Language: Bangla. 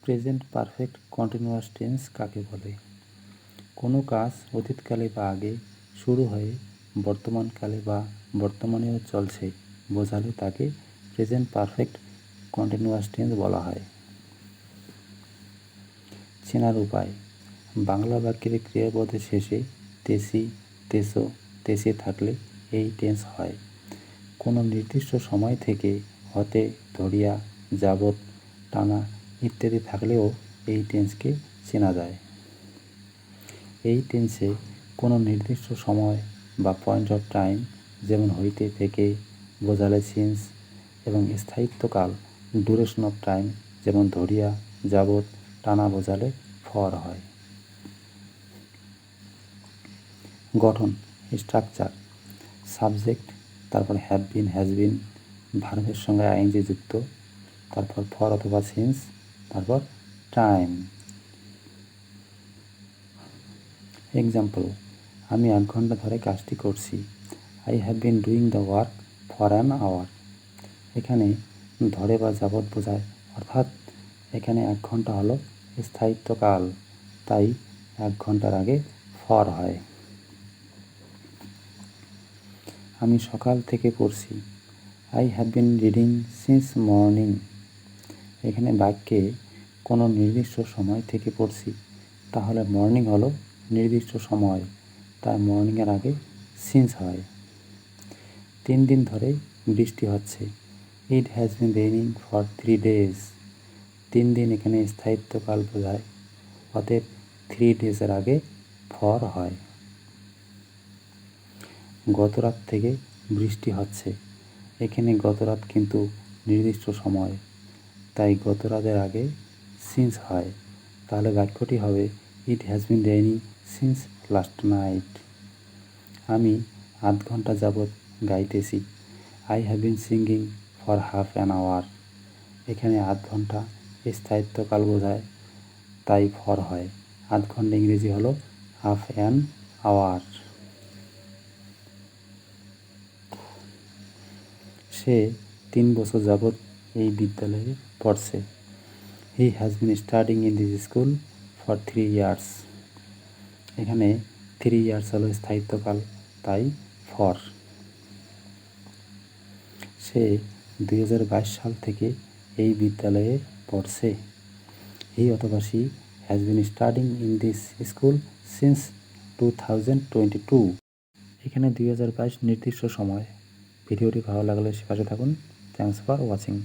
প্রেজেন্ট পারফেক্ট কন্টিনিউয়াস টেন্স কাকে বলে? কোনো কাজ অতীতকালে বা আগে শুরু হয়ে বর্তমানকালে বা বর্তমানেও চলছে বোঝালে তাকে প্রেজেন্ট পারফেক্ট কন্টিনিউয়াস টেন্স বলা হয়। চেনার উপায়: বাংলা বাক্যের ক্রিয়াপদের শেষে তেসি, তেসো, তেসে থাকলে এই টেন্স হয়। কোনো নির্দিষ্ট সময় থেকে হতে, ধরিয়া, যাবৎ, টানা ইত্যাদি থাকলেও এই টেন্সকে চেনা যায়। এই টেন্সে কোনো নির্দিষ্ট সময় বা পয়েন্ট অফ টাইম যেমন হইতে, থেকে বোঝালে সিন্স এবং স্থায়িত্বকাল ডিউরেশন অফ টাইম যেমন ধরিয়া, যাবৎ, টানা বোঝালে ফর হয়। গঠন: স্ট্রাকচার: সাবজেক্ট, তারপর হ্যাভ বিন, হ্যাজ বিন, ভার্বের সঙ্গে আইএনজি যুক্ত, তারপর ফর অথবা সিন্স, তারপর টাইম। এক্সাম্পল: আমি 1 ঘন্টা ধরে কাজটি করছি। I have been doing the work for an hour. এখানে ধরে বা যাবৎ বোঝায়, অর্থাৎ এখানে 1 ঘন্টা হলো স্থায়িত্বকাল, তাই 1 ঘন্টার আগে ফর হয়। আমি সকাল থেকে পড়ছি। I have been reading since morning. এখানে বাক্যে কোনো নির্দিষ্ট সময় থেকে পড়ছি, তাহলে মর্নিং হলো নির্দিষ্ট সময়, তাই মর্নিংয়ের আগে সিন্স হয়। 3 দিন ধরে বৃষ্টি হচ্ছে। ইট has been raining for 3 days। 3 দিন এখানে স্থায়িত্বকাল বোঝায়, অতএব 3 days-এর আগে ফর হয়। গত রাত থেকে বৃষ্টি হচ্ছে। এখানে গত রাত কিন্তু নির্দিষ্ট সময়, তাই গত রাতের আগে সিন্স হয়, তাহলে বাক্যটি হবে it has been raining since last night. আমি 8 ঘন্টা যাবৎ গাইতেছি। I have been singing for half an hour. এখানে 8 ঘন্টা স্থায়িত্বকাল বোঝায়, তাই ফর হয়। 8 ঘন্টা ইংরেজি হলো হাফ অ্যান আওয়ার। সে 3 বছর যাবৎ এই বিদ্যালয়ে পড়ছে। He has been studying in this school for 3 years। এখানে 3 years হলো স্থায়িত্বকাল, তাই ফর। সে 2022 সাল থেকে এই বিদ্যালয়ে পড়ছে। হি অথবা she has been studying in this school since 2022। এখানে 2022 নির্দিষ্ট সময়। ভিডিওটি ভালো লাগলে পাশে থাকুন। Thanks for watching.